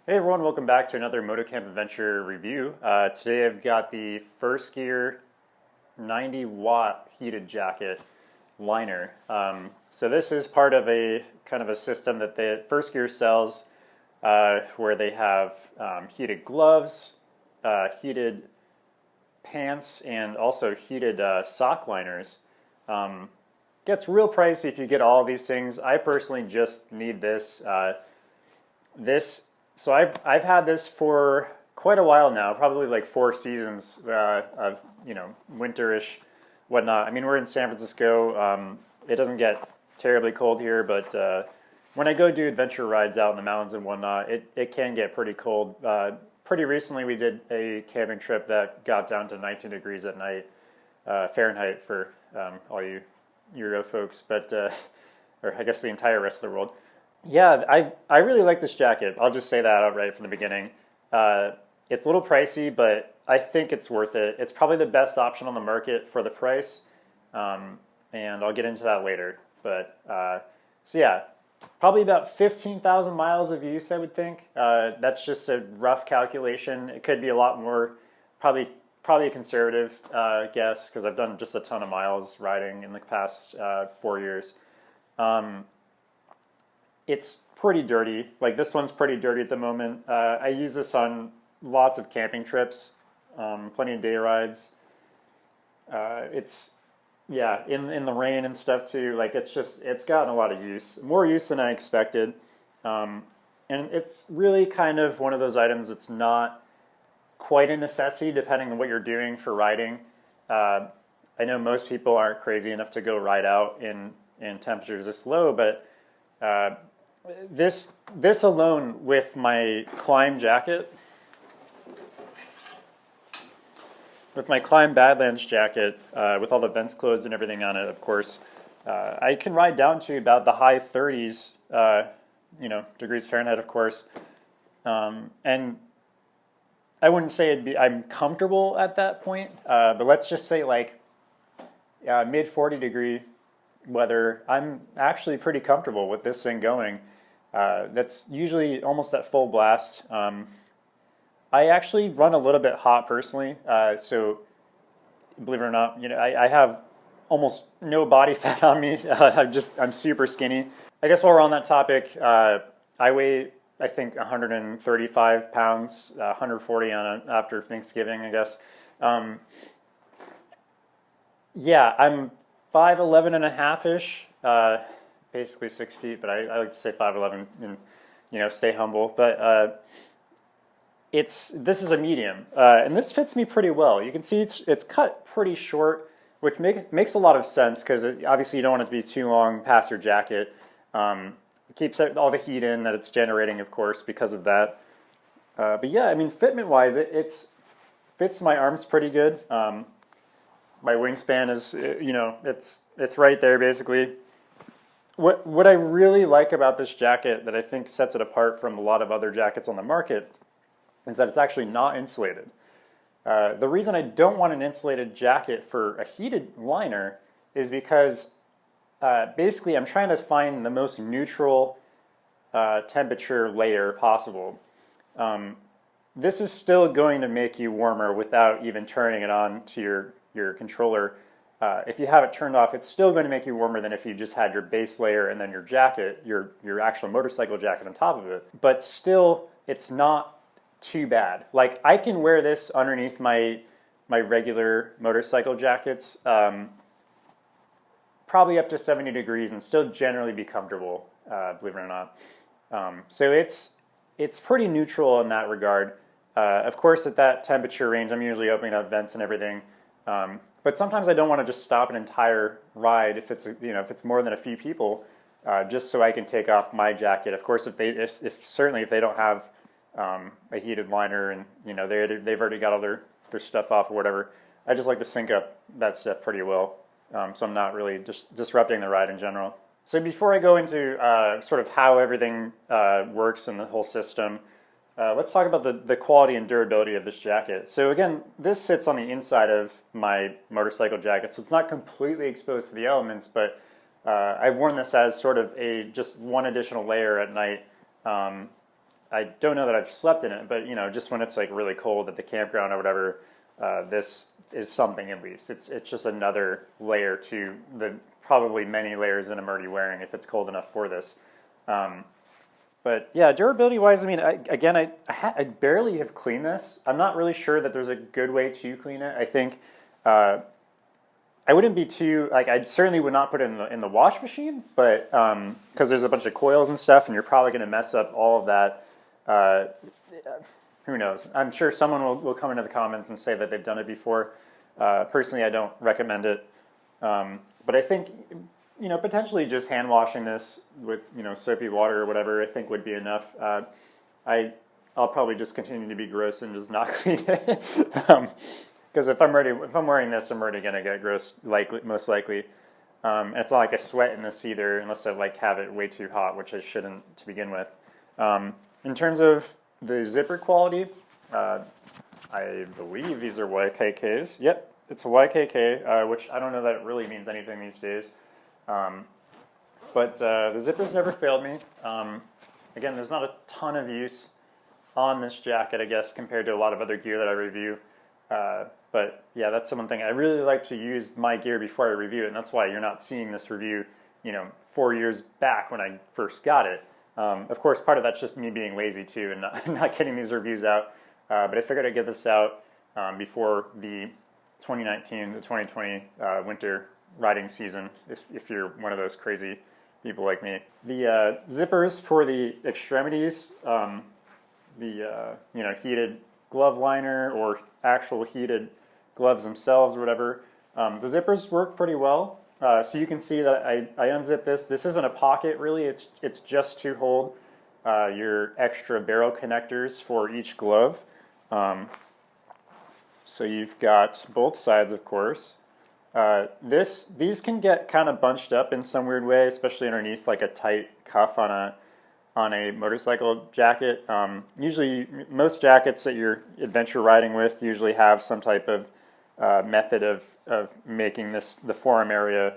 Hey everyone, welcome back to another Motocamp Adventure review. Today I've got the Firstgear 90-watt heated jacket liner. So this is part of a kind of a system that the Firstgear sells where they have heated gloves, heated pants, and also heated sock liners. Gets real pricey if you get all of these things. I personally just need this. So I've had this for quite a while now, probably like 4 seasons of winterish, whatnot. I mean, we're in San Francisco. It doesn't get terribly cold here, but when I go do adventure rides out in the mountains and whatnot, it can get pretty cold. Pretty recently, we did a camping trip that got down to 19 degrees at night, Fahrenheit for all you Euro folks, but or I guess the entire rest of the world. Yeah, I really like this jacket. I'll just say that outright from the beginning. It's a little pricey, but I think it's worth it. It's probably the best option on the market for the price, and I'll get into that later. But so yeah, probably about 15,000 miles of use, I would think. That's just a rough calculation. It could be a lot more, probably a conservative guess, because I've done just a ton of miles riding in the past 4 years. It's pretty dirty. Like this one's pretty dirty at the moment. I use this on lots of camping trips, plenty of day rides. It's in the rain and stuff too. Like it's gotten a lot of use, more use than I expected. And it's really kind of one of those items that's not quite a necessity depending on what you're doing for riding. I know most people aren't crazy enough to go ride out in temperatures this low, but this alone with my climb jacket, with my climb Badlands jacket, with all the vents closed and everything on it, of course, I can ride down to about the high 30s, degrees Fahrenheit, of course, and I wouldn't say I'm comfortable at that point, but let's just say like mid 40 degree weather, I'm actually pretty comfortable with this thing going. That's usually almost at full blast. I actually run a little bit hot personally, so believe it or not, I have almost no body fat on me. I'm super skinny. I guess while we're on that topic, I weigh I think 135 pounds, 140 after Thanksgiving, I guess. Yeah, I'm 5'11 and a half-ish, basically 6 feet, but I like to say 5'11 and stay humble. But this is a medium, and this fits me pretty well. You can see it's cut pretty short, which makes a lot of sense because obviously you don't want it to be too long past your jacket. It keeps all the heat in that it's generating, of course, because of that. But yeah, I mean, fitment-wise, it fits my arms pretty good. My wingspan is, it's right there basically. What I really like about this jacket that I think sets it apart from a lot of other jackets on the market is that it's actually not insulated. The reason I don't want an insulated jacket for a heated liner is because basically I'm trying to find the most neutral temperature layer possible. This is still going to make you warmer without even turning it on to your controller. If you have it turned off, it's still going to make you warmer than if you just had your base layer and then your jacket, your actual motorcycle jacket on top of it. But still, it's not too bad. Like I can wear this underneath my regular motorcycle jackets, probably up to 70 degrees and still generally be comfortable, believe it or not. So it's pretty neutral in that regard. Of course, at that temperature range, I'm usually opening up vents and everything. But sometimes I don't want to just stop an entire ride if it's more than a few people, just so I can take off my jacket. Of course, if they don't have a heated liner and they've already got all their stuff off or whatever, I just like to sync up that stuff pretty well, so I'm not really just disrupting the ride in general. So before I go into sort of how everything works in the whole system, let's talk about the quality and durability of this jacket. So again, this sits on the inside of my motorcycle jacket, so it's not completely exposed to the elements, but I've worn this as sort of just one additional layer at night I don't know that I've slept in it, but just when it's like really cold at the campground or whatever, this is something at least. It's just another layer to the probably many layers that I'm already wearing if it's cold enough for this. But yeah, durability wise, I mean, I barely have cleaned this. I'm not really sure that there's a good way to clean it. I think I wouldn't be too, like, I certainly would not put it in the wash machine, but because there's a bunch of coils and stuff, and you're probably going to mess up all of that. Who knows? I'm sure someone will come into the comments and say that they've done it before. Personally, I don't recommend it. But I think, potentially just hand washing this with, soapy water or whatever, I think would be enough. I'll probably just continue to be gross and just not clean it. Because if I'm wearing this, I'm already gonna get gross, most likely. It's not like I sweat in this either, unless I have it way too hot, which I shouldn't to begin with. In terms of the zipper quality, I believe these are YKKs. Yep, it's a YKK, which I don't know that it really means anything these days. But the zippers never failed me. Again, there's not a ton of use on this jacket, I guess, compared to a lot of other gear that I review. But yeah, that's one thing. I really like to use my gear before I review it, and that's why you're not seeing this review, 4 years back when I first got it. Of course, part of that's just me being lazy too and not getting these reviews out. But I figured I'd get this out before the 2019 to 2020 winter riding season, if you're one of those crazy people like me. The zippers for the extremities, the heated glove liner or actual heated gloves themselves or whatever, the zippers work pretty well. So you can see that I unzip this. This isn't a pocket really, it's just to hold your extra barrel connectors for each glove. So you've got both sides, of course. These can get kind of bunched up in some weird way, especially underneath like a tight cuff on a motorcycle jacket. Usually, most jackets that you're adventure riding with usually have some type of method of making the forearm area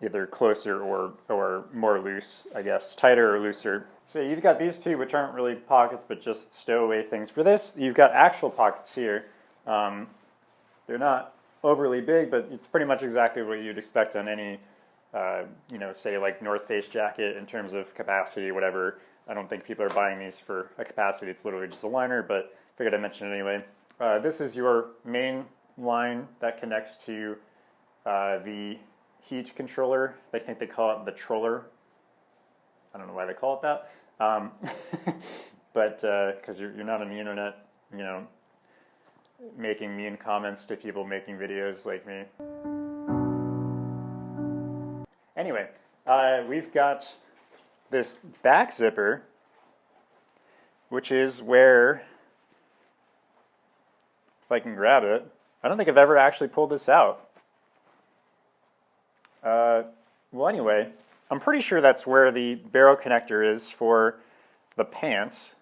either closer or more loose, I guess, tighter or looser. So you've got these two, which aren't really pockets, but just stowaway things. For this, you've got actual pockets here. They're not overly big, but it's pretty much exactly what you'd expect on any, say like North Face jacket in terms of capacity, whatever. I don't think people are buying these for a capacity. It's literally just a liner, but figured I'd mention it anyway. This is your main line that connects to the heat controller. I think they call it the troller. I don't know why they call it that. But because you're not on the internet, making mean comments to people making videos like me. Anyway, we've got this back zipper, which is where, if I can grab it, I don't think I've ever actually pulled this out. Well, anyway, I'm pretty sure that's where the barrel connector is for the pants.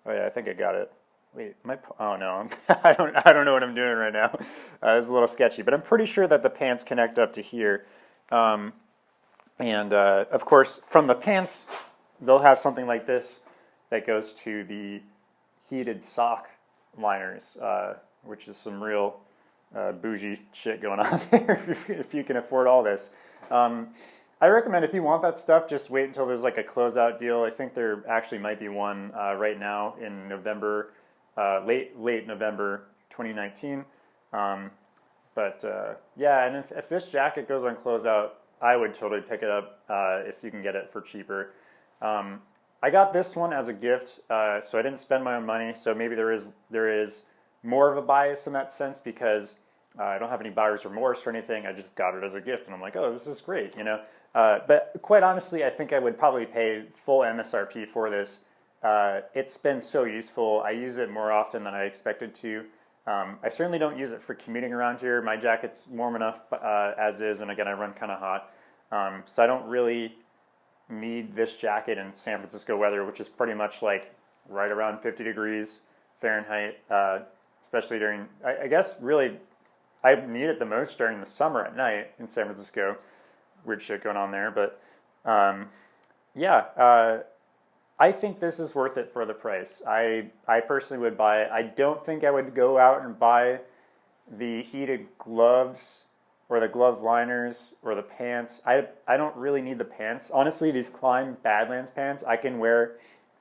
Oh yeah, I think I got it. Wait, oh no, I don't know what I'm doing right now. It's a little sketchy, but I'm pretty sure that the pants connect up to here. And of course, from the pants, they'll have something like this that goes to the heated sock liners, which is some real bougie shit going on there if you can afford all this. I recommend if you want that stuff, just wait until there's like a closeout deal. I think there actually might be one right now in November, late November 2019. Yeah, and if this jacket goes on closeout, I would totally pick it up if you can get it for cheaper. I got this one as a gift, so I didn't spend my own money. So maybe there is more of a bias in that sense because I don't have any buyer's remorse or anything. I just got it as a gift, and I'm like, oh, this is great, But quite honestly, I think I would probably pay full MSRP for this. It's been so useful. I use it more often than I expected to. I certainly don't use it for commuting around here. My jacket's warm enough as is, and again, I run kind of hot. So I don't really need this jacket in San Francisco weather, which is pretty much like right around 50 degrees Fahrenheit, especially during, I guess really, I need it the most during the summer at night in San Francisco. Weird shit going on there, but yeah, I think this is worth it for the price. I personally would buy it. I don't think I would go out and buy the heated gloves or the glove liners or the pants. I don't really need the pants. Honestly, these Climb Badlands pants, I can wear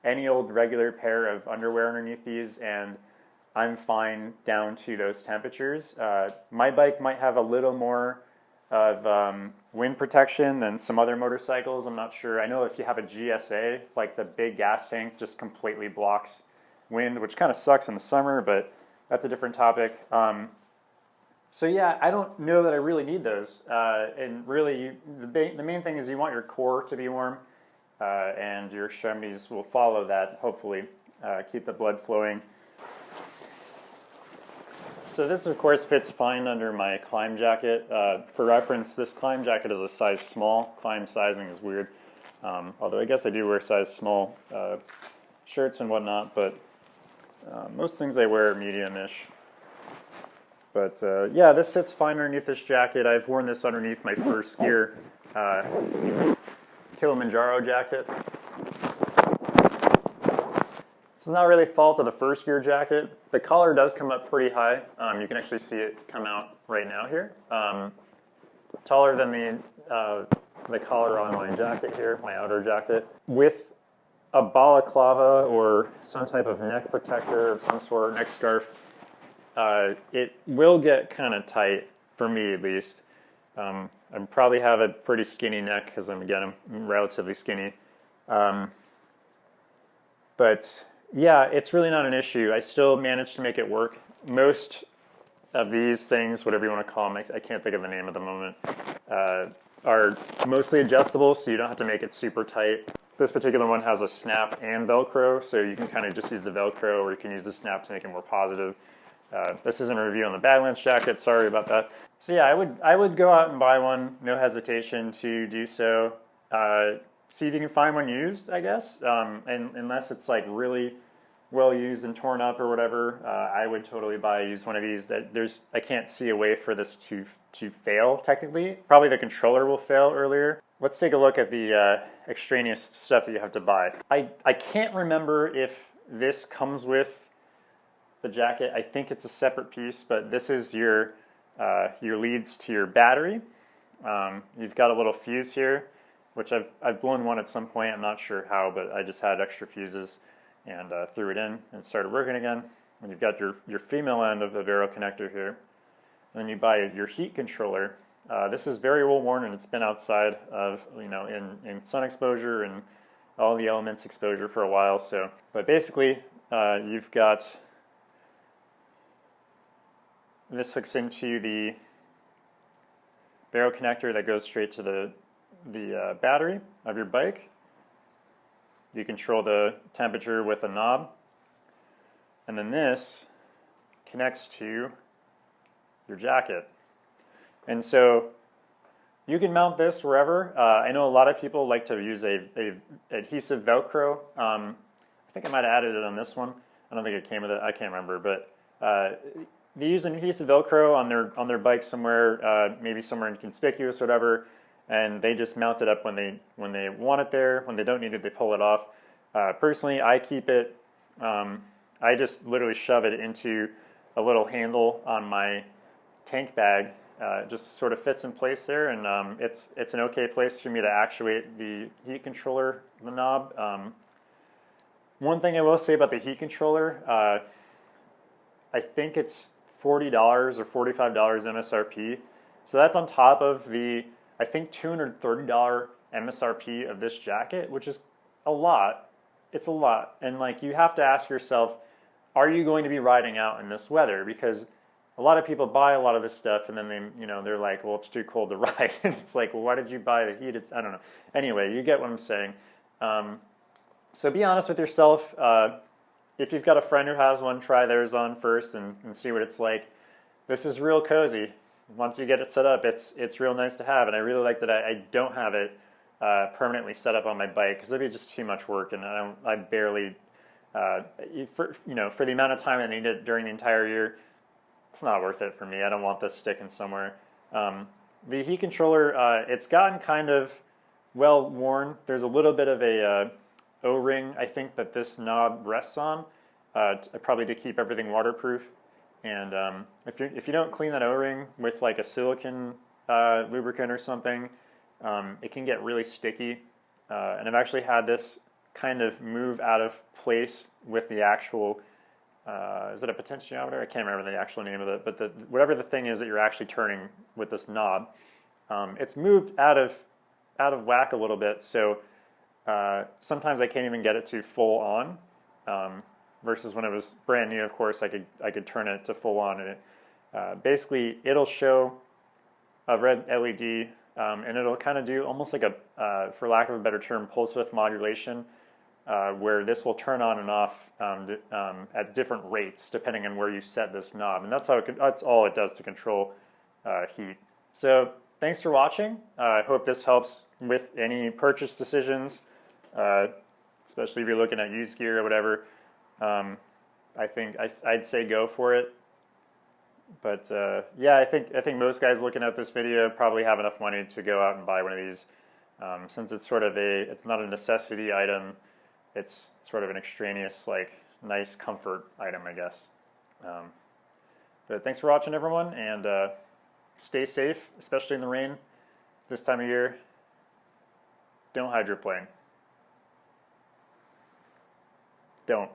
any old regular pair of underwear underneath these and I'm fine down to those temperatures. My bike might have a little more of wind protection than some other motorcycles. I'm not sure. I know if you have a GSA, like the big gas tank just completely blocks wind, which kind of sucks in the summer, but that's a different topic. So yeah, I don't know that I really need those. And really, the main thing is you want your core to be warm, and your extremities will follow that, hopefully. Keep the blood flowing. So this, of course, fits fine under my Climb jacket. For reference, this Climb jacket is a size small. Climb sizing is weird. Although I guess I do wear size small shirts and whatnot, but most things I wear are medium-ish. But yeah, this sits fine underneath this jacket. I've worn this underneath my Firstgear Kilimanjaro jacket. It's not really fault of the Firstgear jacket. The collar does come up pretty high. You can actually see it come out right now here. Taller than the collar on my jacket here, my outer jacket. With a balaclava or some type of neck protector of some sort, neck scarf, it will get kind of tight, for me at least. I probably have a pretty skinny neck because I'm relatively skinny. But yeah, it's really not an issue. I still managed to make it work. Most of these things, whatever you want to call them, I can't think of the name at the moment, are mostly adjustable, so you don't have to make it super tight. This particular one has a snap and Velcro, so you can kind of just use the Velcro, or you can use the snap to make it more positive. This isn't a review on the Badlands jacket, sorry about that. So yeah, I would go out and buy one, no hesitation to do so. See if you can find one used, I guess, and unless it's like really well used and torn up or whatever, I would totally buy a used one of these. I can't see a way for this to fail technically. Probably the controller will fail earlier. Let's take a look at the extraneous stuff that you have to buy. I can't remember if this comes with the jacket. I think it's a separate piece, but this is your leads to your battery. You've got a little fuse here, which I've blown one at some point. I'm not sure how, but I just had extra fuses and threw it in and it started working again. And you've got your female end of the Vero connector here. And then you buy your heat controller. This is very well worn and it's been outside of, in sun exposure and all the elements exposure for a while. So, but basically, you've got this hooks into the Vero connector that goes straight to the battery of your bike. You control the temperature with a knob, and then this connects to your jacket. And so you can mount this wherever. I know a lot of people like to use a adhesive Velcro. I think I might have added it on this one. I don't think it came with it. I can't remember, but they use an adhesive Velcro on their bike somewhere, maybe somewhere inconspicuous or whatever. And they just mount it up when they want it there. When they don't need it, they pull it off. Personally, I keep it. I just literally shove it into a little handle on my tank bag. It just sort of fits in place there, and it's an okay place for me to actuate the heat controller, the knob. One thing I will say about the heat controller, I think it's $40 or $45 MSRP. So that's on top of the, I think, $230 MSRP of this jacket, which is a lot. It's a lot. And like, you have to ask yourself, are you going to be riding out in this weather? Because a lot of people buy a lot of this stuff and then they're like, well, it's too cold to ride. And it's like, well, why did you buy the heat? I don't know. Anyway, you get what I'm saying. So be honest with yourself. If you've got a friend who has one, try theirs on first and see what it's like. This is real cozy. Once you get it set up, it's real nice to have, and I really like that I don't have it permanently set up on my bike because it'd be just too much work, and I barely, for the amount of time I need it during the entire year, it's not worth it for me. I don't want this sticking somewhere. The heat controller, it's gotten kind of well worn. There's a little bit of a O-ring I think that this knob rests on, probably to keep everything waterproof. And if you don't clean that O-ring with like a silicone lubricant or something, it can get really sticky. And I've actually had this kind of move out of place with the actual, is it a potentiometer? I can't remember the actual name of it, but whatever the thing is that you're actually turning with this knob, it's moved out of whack a little bit. So sometimes I can't even get it to full on. Versus when it was brand new, of course, I could turn it to full on, and it basically it'll show a red LED, and it'll kind of do almost like a, for lack of a better term, pulse width modulation, where this will turn on and off at different rates depending on where you set this knob, and that's all it does to control heat. So thanks for watching. I hope this helps with any purchase decisions, especially if you're looking at used gear or whatever. I think I'd say go for it. But yeah, I think most guys looking at this video probably have enough money to go out and buy one of these. Since it's sort of it's not a necessity item, it's sort of an extraneous, like, nice comfort item, I guess. But thanks for watching, everyone, and stay safe, especially in the rain this time of year. Don't hydroplane. Don't.